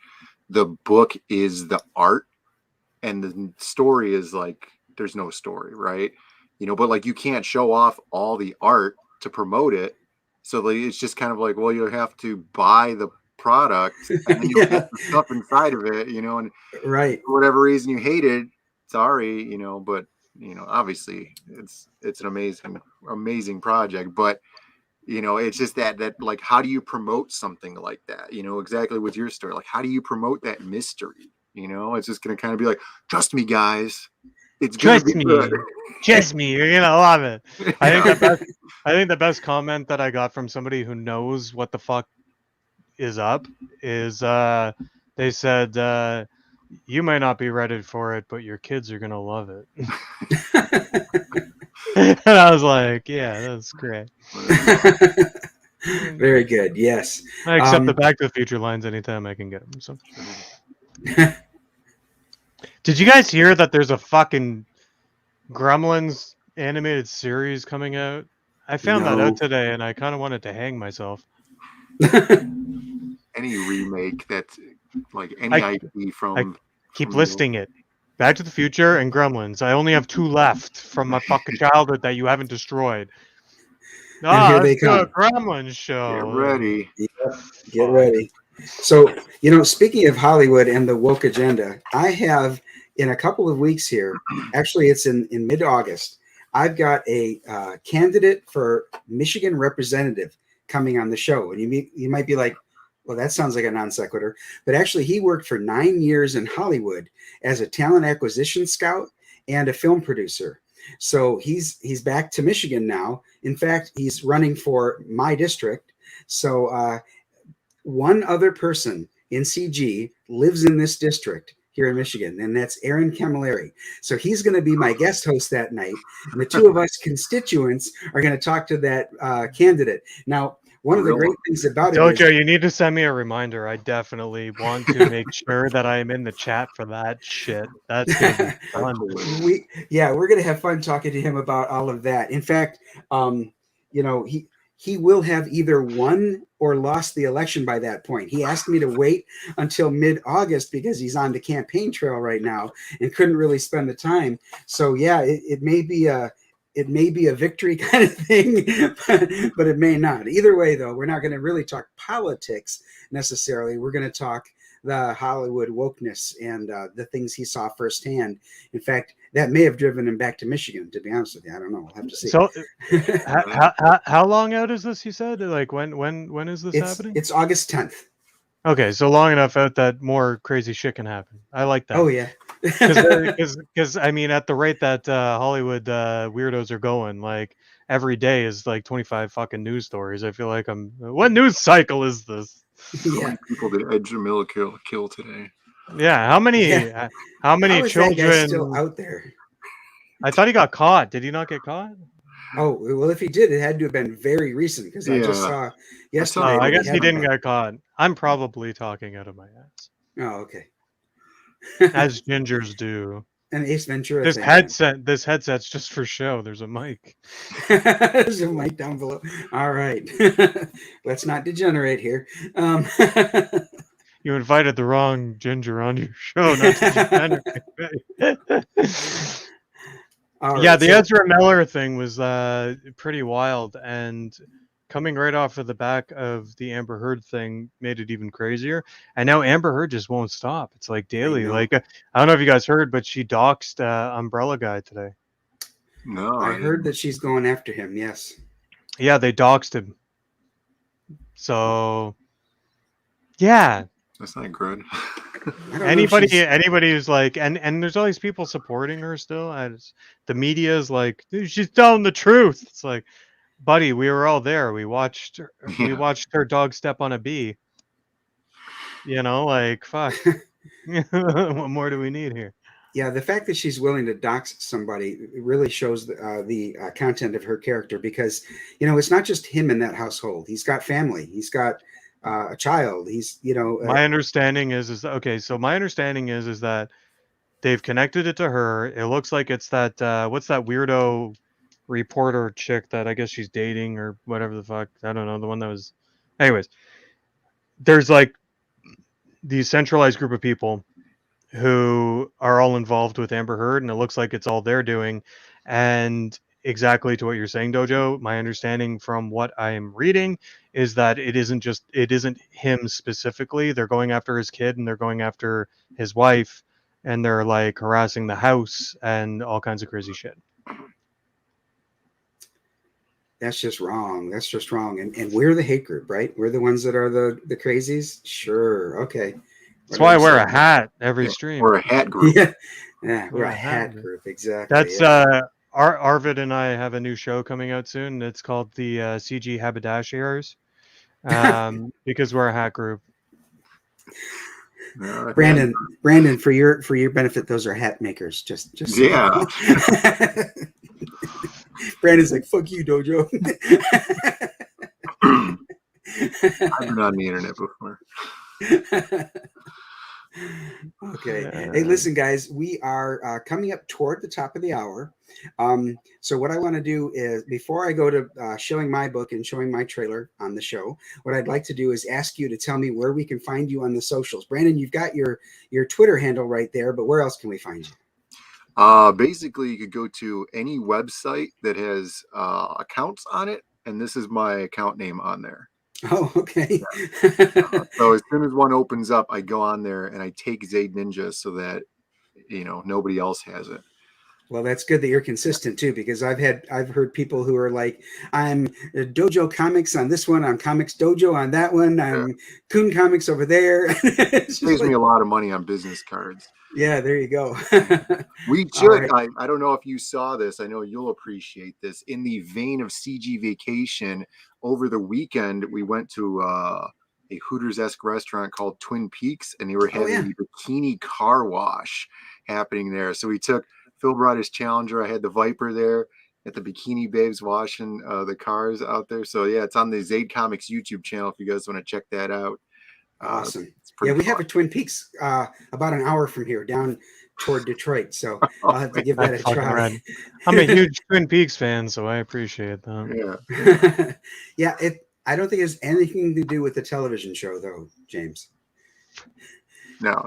the book is the art and the story is like, there's no story, right? But like you can't show off all the art to promote it. So like, it's just kind of like, well, you have to buy the product and then you get the stuff inside of it, and right, for whatever reason you hate it, sorry, but obviously it's an amazing project, but it's just that like, how do you promote something like that? Exactly with your story. Like, how do you promote that mystery? It's just going to kind of be like, trust me, guys, it's going to be good. Trust me, you're gonna love it. I think the best comment that I got from somebody who knows what the fuck is up is they said you might not be ready for it, but your kids are gonna love it. And I was like, yeah, that's great. Very good. Yes. I accept the Back to the Future lines anytime I can get them. So. Did you guys hear that there's a fucking Gremlins animated series coming out? I found that out today, and I kind of wanted to hang myself. Any remake that's like any IP from... I keep listing it. Back to the Future and Gremlins. I only have 2 left from my fucking childhood that you haven't destroyed. And here they come. A Gremlins show. Get ready. Yep. Get ready. So, speaking of Hollywood and the woke agenda, I have in a couple of weeks here, actually it's in mid-August, I've got a candidate for Michigan representative coming on the show. And you might be like, well, that sounds like a non sequitur. But actually, he worked for 9 years in Hollywood as a talent acquisition scout and a film producer. So he's back to Michigan now. In fact, he's running for my district. So one other person in CG lives in this district here in Michigan, and that's Aaron Camilleri. So he's going to be my guest host that night. And the two of us constituents are going to talk to that candidate. Now, one of the great things about it Dojo, you need to send me a reminder. I definitely want to make sure that I am in the chat for that shit. That's going to be fun. We're going to have fun talking to him about all of that. In fact, he will have either won or lost the election by that point. He asked me to wait until mid-August because he's on the campaign trail right now and couldn't really spend the time. So yeah, it may be a victory kind of thing, but it may not. Either way, though, we're not going to really talk politics necessarily. We're going to talk the Hollywood wokeness and the things he saw firsthand. In fact, that may have driven him back to Michigan, to be honest with you. I don't know. We'll have to see. So how long out is this, you said? Like when is this happening? It's August 10th. Okay, so long enough out that more crazy shit can happen. I like that. Oh, yeah. Because I mean, at the rate that Hollywood weirdos are going, like every day is like 25 fucking news stories. I feel like what news cycle is this? How many people did Ed Jamil kill today? Yeah, how many children that guy still out there? I thought he got caught. Did he not get caught? Oh, well, if he did, it had to have been very recent because I just saw yesterday. I guess he didn't get caught. I'm probably talking out of my ass. Oh, okay. As gingers do. And Ace Ventura. This headset's just for show. There's a mic. There's a mic down below. All right. Let's not degenerate here. You invited the wrong ginger on your show, not to degenerate. The Ezra Miller thing was pretty wild, and coming right off of the back of the Amber Heard thing made it even crazier. And now Amber Heard just won't stop. It's like daily. Like I don't know if you guys heard, but she doxed Umbrella Guy today. No, I heard that she's going after him. Yes. Yeah, they doxed him. So, yeah. That's not good. Anybody who's like, and there's all these people supporting her still. The media is like, she's telling the truth. It's like, buddy, we were all there. We watched her dog step on a bee. Like, fuck. What more do we need here? Yeah, the fact that she's willing to dox somebody really shows the content of her character because, it's not just him in that household. He's got family. He's got a child. He's, my understanding is my understanding is that they've connected it to her. It looks like it's that what's that weirdo reporter chick that I guess she's dating or whatever the fuck. I don't know, the one that was. Anyways, there's like the centralized group of people who are all involved with Amber Heard, and it looks like it's all they're doing. And exactly to what you're saying, Dojo, my understanding from what I am reading is that it isn't him specifically. They're going after his kid and they're going after his wife, and they're like harassing the house and all kinds of crazy shit. That's just wrong. That's just wrong. And we're the hate group, right? We're the ones that are the crazies. Sure. Okay. That's why I wear a hat every stream. We're a hat group. Yeah. Yeah. We're a hat group. Exactly. That's yeah. Arvid and I have a new show coming out soon. It's called the CG Haberdashers, because we're a hat group. Brandon, for your benefit, those are hat makers. Just yeah. Brandon's like, fuck you, Dojo. I've been on the internet before. Okay. Hey, listen, guys, we are coming up toward the top of the hour. So what I want to do is, before I go to showing my book and showing my trailer on the show, what I'd like to do is ask you to tell me where we can find you on the socials. Brandon, you've got your Twitter handle right there, but where else can we find you? Basically, you could go to any website that has accounts on it, and this is my account name on there. Oh, okay. So as soon as one opens up, I go on there and I take Zaid Ninja so that nobody else has it. Well, that's good that you're consistent too, because I've heard people who are like, I'm Dojo Comics on this one, I'm Comics Dojo on that one, I'm Kun Comics over there. It saves me a lot of money on business cards. Yeah, there you go. We should. Right. I don't know if you saw this. I know you'll appreciate this. In the vein of CG vacation, over the weekend we went to a Hooters-esque restaurant called Twin Peaks, and they were having a bikini car wash happening there. So Phil brought his Challenger. I had the Viper there at the Bikini Babes washing the cars out there. So yeah, it's on the Zaid Comics YouTube channel if you guys want to check that out. Awesome. Yeah, we have a Twin Peaks about an hour from here down toward Detroit. So I'll have to give that a try. I'm a huge Twin Peaks fan, so I appreciate Yeah. that. Yeah, I don't think it has anything to do with the television show, though, James. No.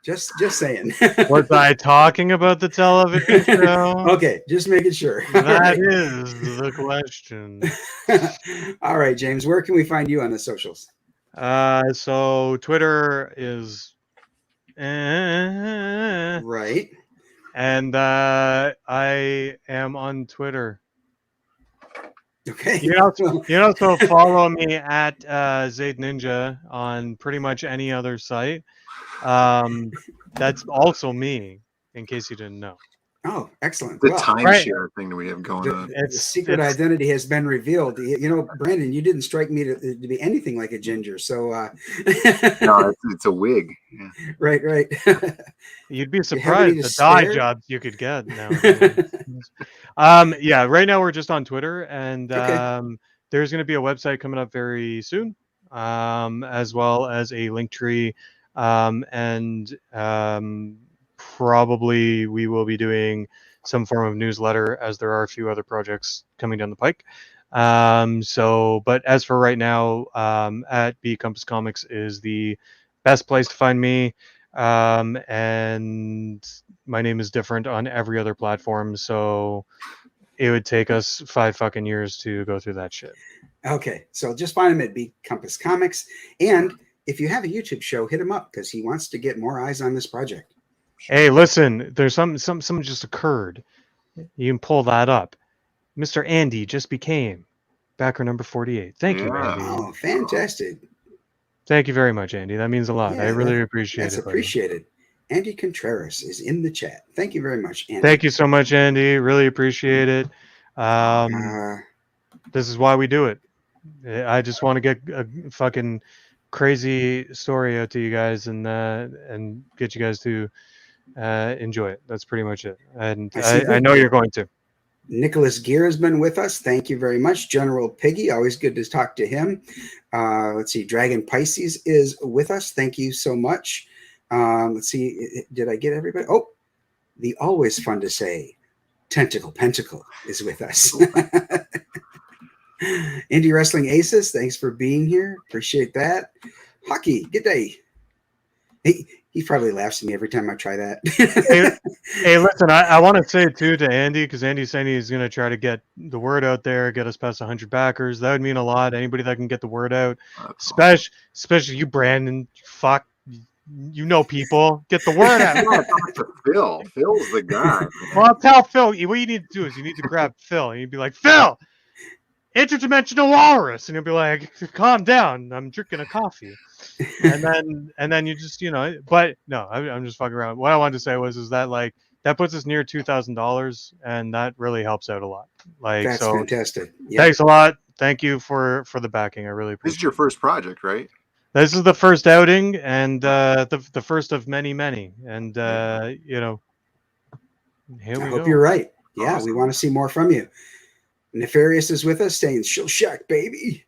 Just saying. Was I talking about the television show? Okay, just making sure. That is the question. All right, James, where can we find you on the socials? So Twitter is right, and I am on Twitter. Okay. So follow me at Zaid Ninja on pretty much any other site. That's also me, in case you didn't know. Oh, excellent. The timeshare thing that we have going on. The secret identity has been revealed. Brandon, you didn't strike me to be anything like a ginger. So no, it's a wig. Yeah. Right. You'd be surprised the dye jobs you could get now. Yeah, right now we're just on Twitter, and there's going to be a website coming up very soon, as well as a link tree, and probably we will be doing some form of newsletter, as there are a few other projects coming down the pike. But as for right now, at B Compass Comics is the best place to find me. And my name is different on every other platform, so it would take us 5 fucking years to go through that shit. Okay, so just find him at B Compass Comics, and if you have a YouTube show, hit him up because he wants to get more eyes on this project. Hey, listen, there's something just occurred. You can pull that up. Mr. Andy just became backer number 48. Thank you, Andy. Oh, fantastic. Thank you very much, Andy. That means a lot. I really appreciate it. That's appreciated. Andy Contreras is in the chat. Thank you very much, Andy. Thank you so much, Andy. Really appreciate it. This is why we do it. I just want to get a fucking crazy story out to you guys and get you guys to enjoy it. That's pretty much it. And I know you're going to. Nicholas Gear has been with us. Thank you very much. General Piggy, always good to talk to him. Let's see. Dragon Pisces is with us. Thank you so much. Let's see. Did I get everybody? Oh, the always fun to say Tentacle Pentacle is with us. Indie Wrestling Aces, thanks for being here. Appreciate that. Hockey, good day. He probably laughs at me every time I try that. Hey, listen, I want to say too to Andy, because Andy's saying he's going to try to get the word out there, get us past 100 backers. That would mean a lot. Anybody that can get the word out, especially you, Brandon. Fuck, you know people. Get the word out. Phil. Phil's the guy. Well, I'll tell Phil. What you need to do is you need to grab Phil. And you'd be like, Phil, interdimensional walrus. And he'll be like, calm down. I'm drinking a coffee. And then you just, but no, I'm just fucking around. What I wanted to say is that like, that puts us near $2,000, and that really helps out a lot. Like, That's so fantastic. Yeah. thanks a lot. Thank you for the backing. I really This appreciate is your first project, right? This is the first outing, and the first of many. And here I we hope go. you're right. Yeah, we Awesome. want to see more from you. Nefarious is with us, saying Shill Shack, baby.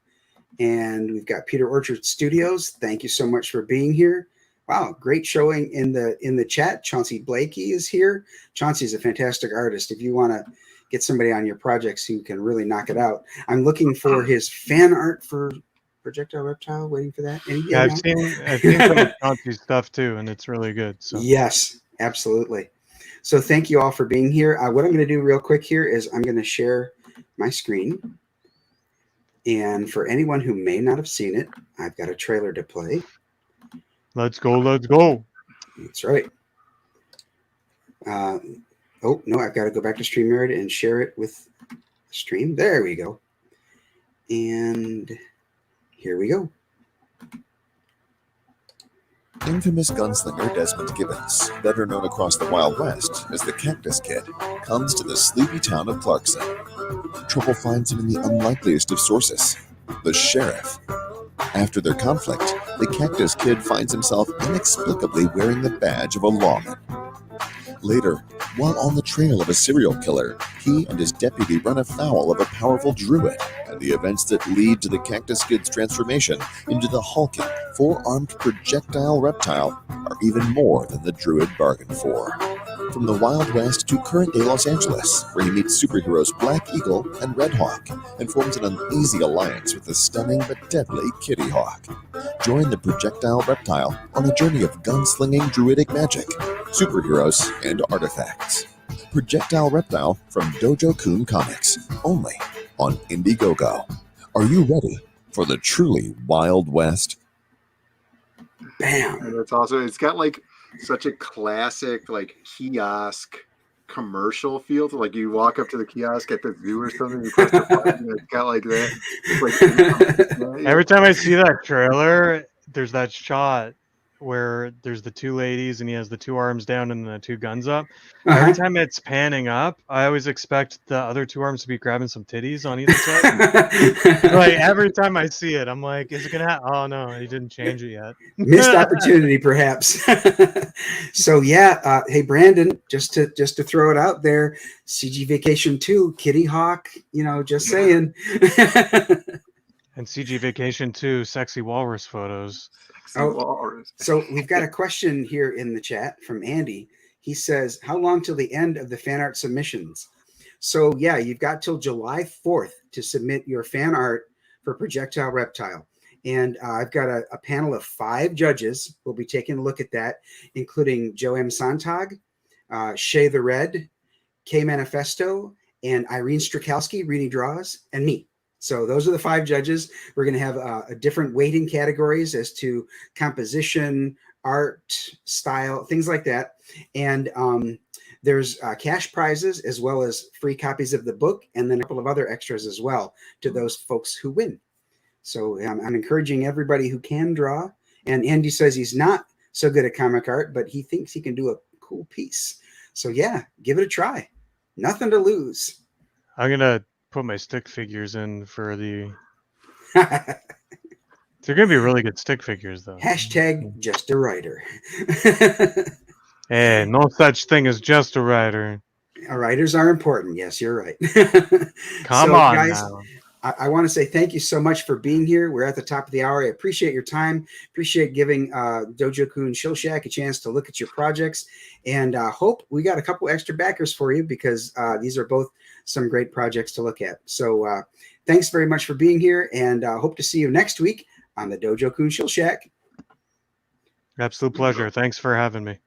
And we've got Peter Orchard Studios. Thank you so much for being here. Wow, great showing in the chat. Chauncey Blakey is here. Chauncey is a fantastic artist. If you want to get somebody on your projects who can really knock it out, I'm looking for his fan art for Projectile Reptile. Waiting for that. And Yeah, I've seen some of Chauncey's stuff too, and it's really good. So yes, absolutely. So thank you all for being here. What I'm going to do real quick here is I'm going to share my screen. And for anyone who may not have seen it, I've got a trailer to play. let's go. That's right. Oh, no, I've got to go back to StreamYard and share it with stream. There we go. And here we go. Infamous gunslinger Desmond Gibbons, better known across the Wild West as the Cactus Kid, comes to the sleepy town of Clarkson. Trouble finds him in the unlikeliest of sources, the sheriff. After their conflict, the Cactus Kid finds himself inexplicably wearing the badge of a lawman. Later, while on the trail of a serial killer, he and his deputy run afoul of a powerful druid, and the events that lead to the Cactus Kid's transformation into the hulking, four-armed projectile reptile are even more than the druid bargained for. From the Wild West to current-day Los Angeles, where he meets superheroes Black Eagle and Red Hawk, and forms an uneasy alliance with the stunning but deadly Kitty Hawk. Join the Projectile Reptile on a journey of gunslinging druidic magic, superheroes, and artifacts. Projectile Reptile from Dojo Kun Comics, only on Indiegogo. Are you ready for the truly Wild West? Bam. And that's also, it's got like such a classic like kiosk commercial feel to, like, you walk up to the kiosk at the zoo or something, you press the button, and it's got like that. It's like, Every time I see that trailer, there's that shot where there's the two ladies and he has the two arms down and the two guns up. Every time it's panning up, I always expect the other two arms to be grabbing some titties on either side. Like every time I see it, I'm like, is it gonna happen? Oh no, he didn't change it yet. Missed opportunity, perhaps. So yeah, hey Brandon, just to throw it out there, CG Vacation 2, Kitty Hawk, just saying. And CG Vacation 2, sexy walrus photos. So we've got a question here in the chat from Andy. He says, how long till the end of the fan art submissions? So yeah, you've got till July 4th to submit your fan art for Projectile Reptile. And I've got a panel of 5 judges who will be taking a look at that, including Joe M. Sontag, Shay the Red, K Manifesto, and Irene Strakowski, reading draws, and me. So those are the 5 judges. We're going to have a different weighting categories as to composition, art, style, things like that. And there's cash prizes as well as free copies of the book, and then a couple of other extras as well to those folks who win. So I'm encouraging everybody who can draw. And Andy says he's not so good at comic art, but he thinks he can do a cool piece. So yeah, give it a try. Nothing to lose. I'm gonna put my stick figures in for the. They're gonna be really good stick figures, though. Hashtag just a writer. Hey, no such thing as just a writer. Writers are important. Yes, you're right. Come on, guys. now. I want to say thank you so much for being here. We're at the top of the hour. I appreciate your time. Appreciate giving Dojo Kun Shill Shack a chance to look at your projects. And hope we got a couple extra backers for you, because these are both some great projects to look at. So thanks very much for being here, and hope to see you next week on the Dojo Kun Shill Shack. Absolute pleasure. Thanks for having me.